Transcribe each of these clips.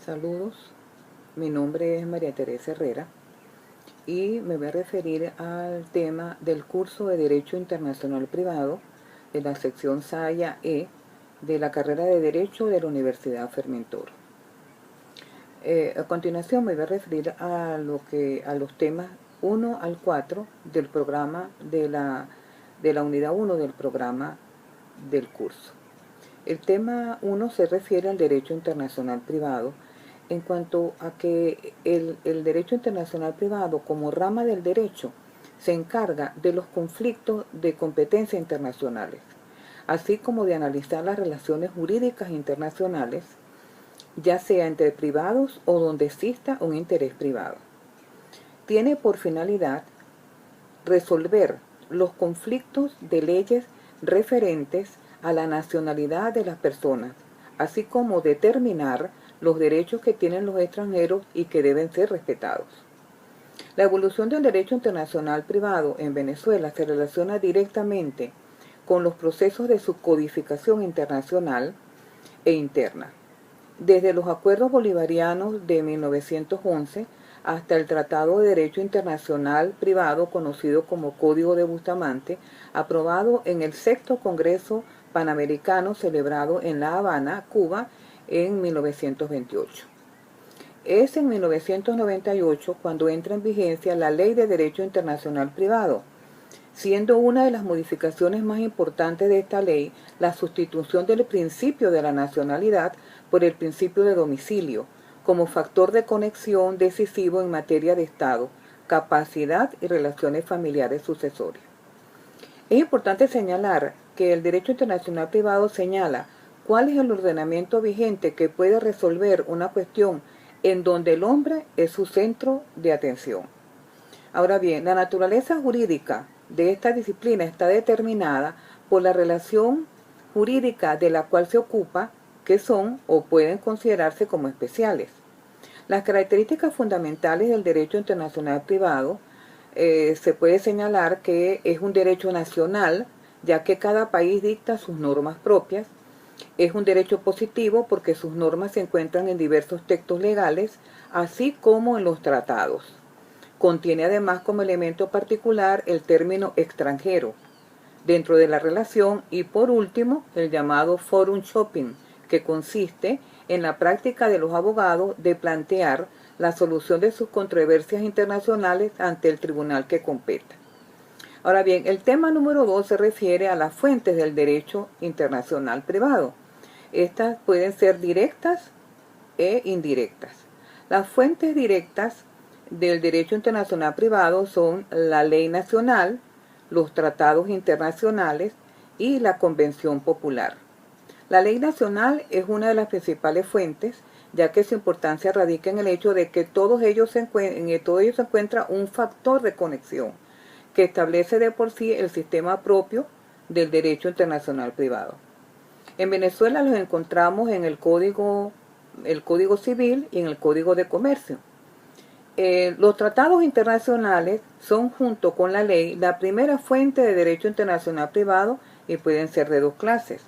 Saludos, mi nombre es María Teresa Herrera y me voy a referir al tema del curso de Derecho Internacional Privado de la sección Saya E de la carrera de Derecho de la Universidad Fermín-Toro. A continuación me voy a referir a los temas 1 al 4 del programa de la unidad 1 del programa del curso. El tema 1 se refiere al derecho internacional privado en cuanto a que el derecho internacional privado como rama del derecho se encarga de los conflictos de competencia internacionales, así como de analizar las relaciones jurídicas internacionales, ya sea entre privados o donde exista un interés privado. Tiene por finalidad resolver los conflictos de leyes referentes a la nacionalidad de las personas, así como determinar los derechos que tienen los extranjeros y que deben ser respetados. La evolución del derecho internacional privado en Venezuela se relaciona directamente con los procesos de su codificación internacional e interna, desde los acuerdos bolivarianos de 1911 hasta el Tratado de Derecho Internacional Privado conocido como Código de Bustamante, aprobado en el sexto Congreso Panamericano celebrado en La Habana, Cuba, en 1928. Es en 1998 cuando entra en vigencia la Ley de Derecho Internacional Privado, siendo una de las modificaciones más importantes de esta ley la sustitución del principio de la nacionalidad por el principio de domicilio, como factor de conexión decisivo en materia de Estado, capacidad y relaciones familiares sucesorias. Es importante señalar que el derecho internacional privado señala cuál es el ordenamiento vigente que puede resolver una cuestión en donde el hombre es su centro de atención. Ahora bien, la naturaleza jurídica de esta disciplina está determinada por la relación jurídica de la cual se ocupa, que son o pueden considerarse como especiales. Las características fundamentales del derecho internacional privado se puede señalar que es un derecho nacional, ya que cada país dicta sus normas propias. Es un derecho positivo porque sus normas se encuentran en diversos textos legales, así como en los tratados. Contiene además como elemento particular el término extranjero dentro de la relación y por último el llamado forum shopping, que consiste en la práctica de los abogados de plantear la solución de sus controversias internacionales ante el tribunal que competa. Ahora bien, el tema número 2 se refiere a las fuentes del derecho internacional privado. Estas pueden ser directas e indirectas. Las fuentes directas del derecho internacional privado son la ley nacional, los tratados internacionales y la Convención Popular. La ley nacional es una de las principales fuentes, ya que su importancia radica en el hecho de que en todos ellos se encuentra un factor de conexión que establece de por sí el sistema propio del derecho internacional privado. En Venezuela los encontramos en el Código Civil y en el Código de Comercio. Los tratados internacionales son, junto con la ley, la primera fuente de derecho internacional privado y pueden ser de dos clases.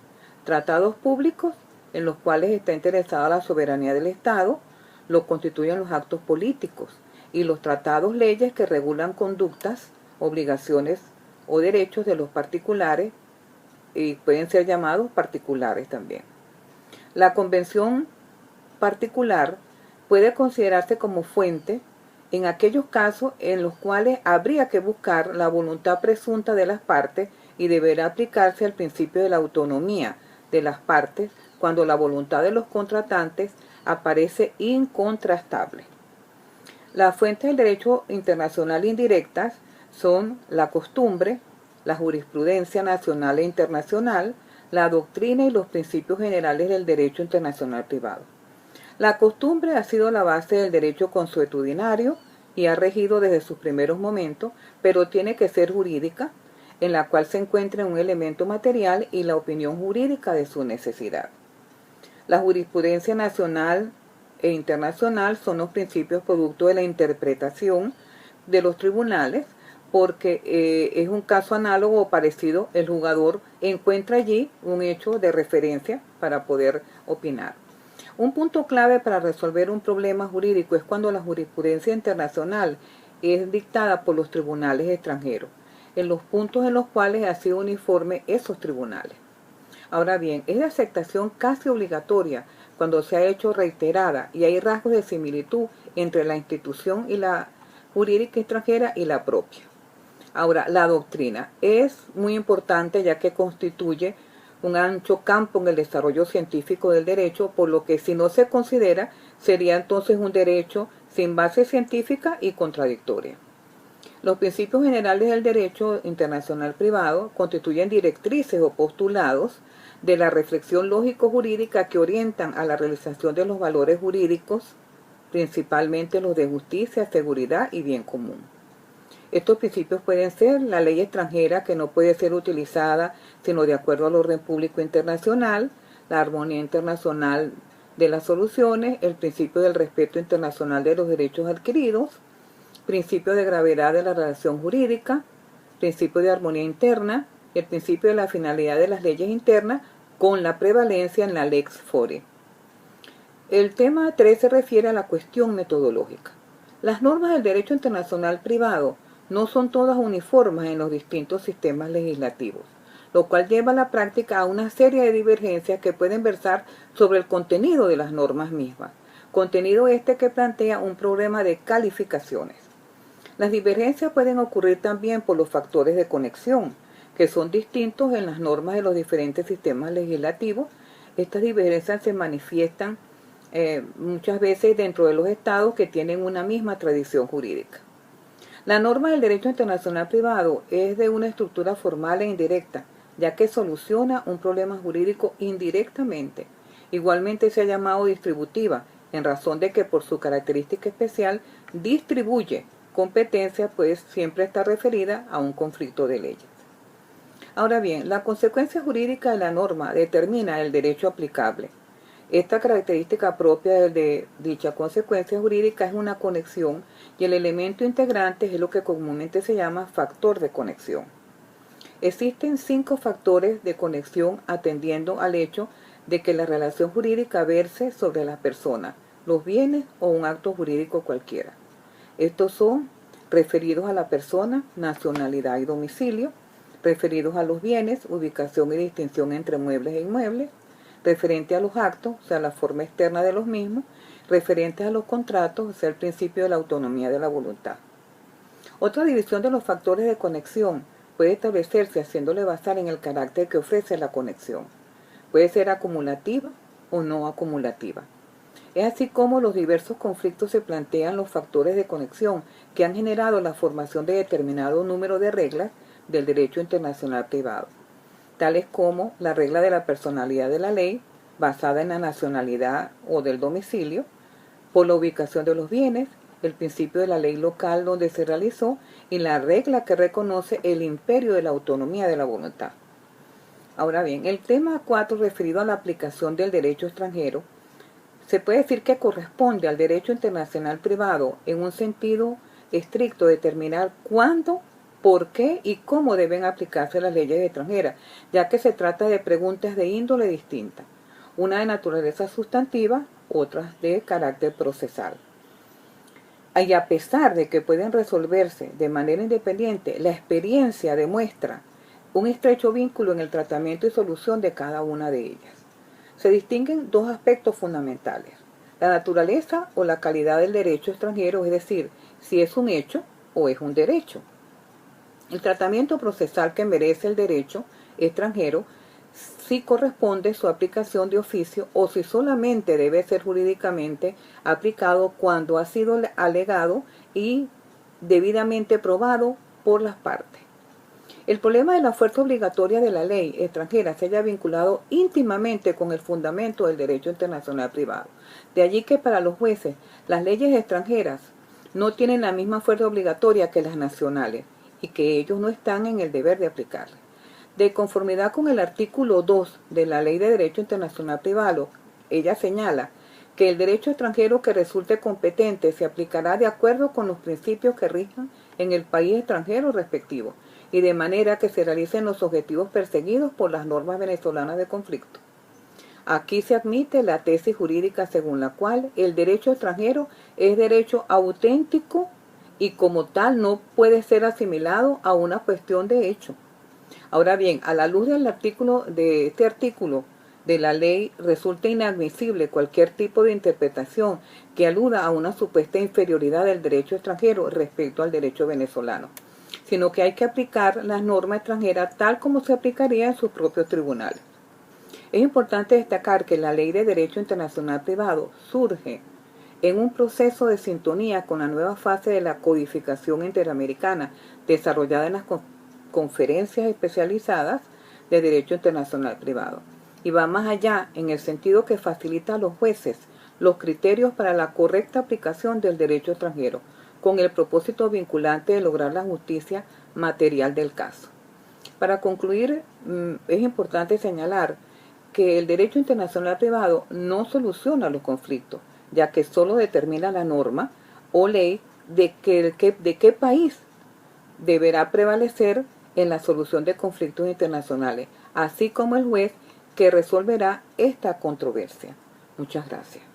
Tratados públicos, en los cuales está interesada la soberanía del Estado, lo constituyen los actos políticos, y los tratados leyes que regulan conductas, obligaciones o derechos de los particulares y pueden ser llamados particulares también. La convención particular puede considerarse como fuente en aquellos casos en los cuales habría que buscar la voluntad presunta de las partes y deberá aplicarse al principio de la autonomía de las partes cuando la voluntad de los contratantes aparece incontrastable. Las fuentes del derecho internacional indirectas son la costumbre, la jurisprudencia nacional e internacional, la doctrina y los principios generales del derecho internacional privado. La costumbre ha sido la base del derecho consuetudinario y ha regido desde sus primeros momentos, pero tiene que ser jurídica, en la cual se encuentra un elemento material y la opinión jurídica de su necesidad. La jurisprudencia nacional e internacional son los principios producto de la interpretación de los tribunales, porque es un caso análogo o parecido, el jugador encuentra allí un hecho de referencia para poder opinar. Un punto clave para resolver un problema jurídico es cuando la jurisprudencia internacional es dictada por los tribunales extranjeros, en los puntos en los cuales ha sido uniforme esos tribunales. Ahora bien, es de aceptación casi obligatoria cuando se ha hecho reiterada y hay rasgos de similitud entre la institución y la jurídica extranjera y la propia. Ahora, la doctrina es muy importante ya que constituye un ancho campo en el desarrollo científico del derecho, por lo que si no se considera, sería entonces un derecho sin base científica y contradictoria. Los principios generales del derecho internacional privado constituyen directrices o postulados de la reflexión lógico-jurídica que orientan a la realización de los valores jurídicos, principalmente los de justicia, seguridad y bien común. Estos principios pueden ser la ley extranjera, que no puede ser utilizada sino de acuerdo al orden público internacional, la armonía internacional de las soluciones, el principio del respeto internacional de los derechos adquiridos, principio de gravedad de la relación jurídica, principio de armonía interna, el principio de la finalidad de las leyes internas con la prevalencia en la lex fori. El tema 3 se refiere a la cuestión metodológica. Las normas del derecho internacional privado no son todas uniformes en los distintos sistemas legislativos, lo cual lleva a la práctica a una serie de divergencias que pueden versar sobre el contenido de las normas mismas, contenido que plantea un problema de calificaciones. Las divergencias pueden ocurrir también por los factores de conexión, que son distintos en las normas de los diferentes sistemas legislativos. Estas divergencias se manifiestan muchas veces dentro de los estados que tienen una misma tradición jurídica. La norma del derecho internacional privado es de una estructura formal e indirecta, ya que soluciona un problema jurídico indirectamente. Igualmente se ha llamado distributiva, en razón de que por su característica especial distribuye competencia, pues siempre está referida a un conflicto de leyes. Ahora bien, la consecuencia jurídica de la norma determina el derecho aplicable. Esta característica propia de dicha consecuencia jurídica es una conexión y el elemento integrante es lo que comúnmente se llama factor de conexión. Existen 5 factores de conexión atendiendo al hecho de que la relación jurídica verse sobre la persona, los bienes o un acto jurídico cualquiera. Estos son referidos a la persona, nacionalidad y domicilio, referidos a los bienes, ubicación y distinción entre muebles e inmuebles, referente a los actos, o sea, la forma externa de los mismos, referentes a los contratos, o sea, el principio de la autonomía de la voluntad. Otra división de los factores de conexión puede establecerse haciéndole basar en el carácter que ofrece la conexión. Puede ser acumulativa o no acumulativa. Es así como los diversos conflictos se plantean los factores de conexión que han generado la formación de determinado número de reglas del derecho internacional privado, tales como la regla de la personalidad de la ley, basada en la nacionalidad o del domicilio, por la ubicación de los bienes, el principio de la ley local donde se realizó y la regla que reconoce el imperio de la autonomía de la voluntad. Ahora bien, el tema 4 referido a la aplicación del derecho extranjero, se puede decir que corresponde al derecho internacional privado en un sentido estricto determinar cuándo, por qué y cómo deben aplicarse las leyes extranjeras, ya que se trata de preguntas de índole distinta, una de naturaleza sustantiva, otras de carácter procesal. Y a pesar de que pueden resolverse de manera independiente, la experiencia demuestra un estrecho vínculo en el tratamiento y solución de cada una de ellas. Se distinguen 2 aspectos fundamentales: la naturaleza o la calidad del derecho extranjero, es decir, si es un hecho o es un derecho. El tratamiento procesal que merece el derecho extranjero, si corresponde su aplicación de oficio o si solamente debe ser jurídicamente aplicado cuando ha sido alegado y debidamente probado por las partes. El problema de la fuerza obligatoria de la ley extranjera se halla vinculado íntimamente con el fundamento del derecho internacional privado. De allí que para los jueces las leyes extranjeras no tienen la misma fuerza obligatoria que las nacionales y que ellos no están en el deber de aplicarlas. De conformidad con el artículo 2 de la Ley de Derecho Internacional Privado, ella señala que el derecho extranjero que resulte competente se aplicará de acuerdo con los principios que rijan en el país extranjero respectivo y de manera que se realicen los objetivos perseguidos por las normas venezolanas de conflicto. Aquí se admite la tesis jurídica según la cual el derecho extranjero es derecho auténtico y como tal no puede ser asimilado a una cuestión de hecho. Ahora bien, a la luz de este artículo de la ley, resulta inadmisible cualquier tipo de interpretación que aluda a una supuesta inferioridad del derecho extranjero respecto al derecho venezolano, sino que hay que aplicar las normas extranjeras tal como se aplicaría en sus propios tribunales. Es importante destacar que la Ley de Derecho Internacional Privado surge en un proceso de sintonía con la nueva fase de la codificación interamericana desarrollada en las conferencias especializadas de Derecho Internacional Privado. Y va más allá en el sentido que facilita a los jueces los criterios para la correcta aplicación del derecho extranjero, con el propósito vinculante de lograr la justicia material del caso. Para concluir, es importante señalar que el derecho internacional privado no soluciona los conflictos, ya que solo determina la norma o ley de qué país deberá prevalecer en la solución de conflictos internacionales, así como el juez que resolverá esta controversia. Muchas gracias.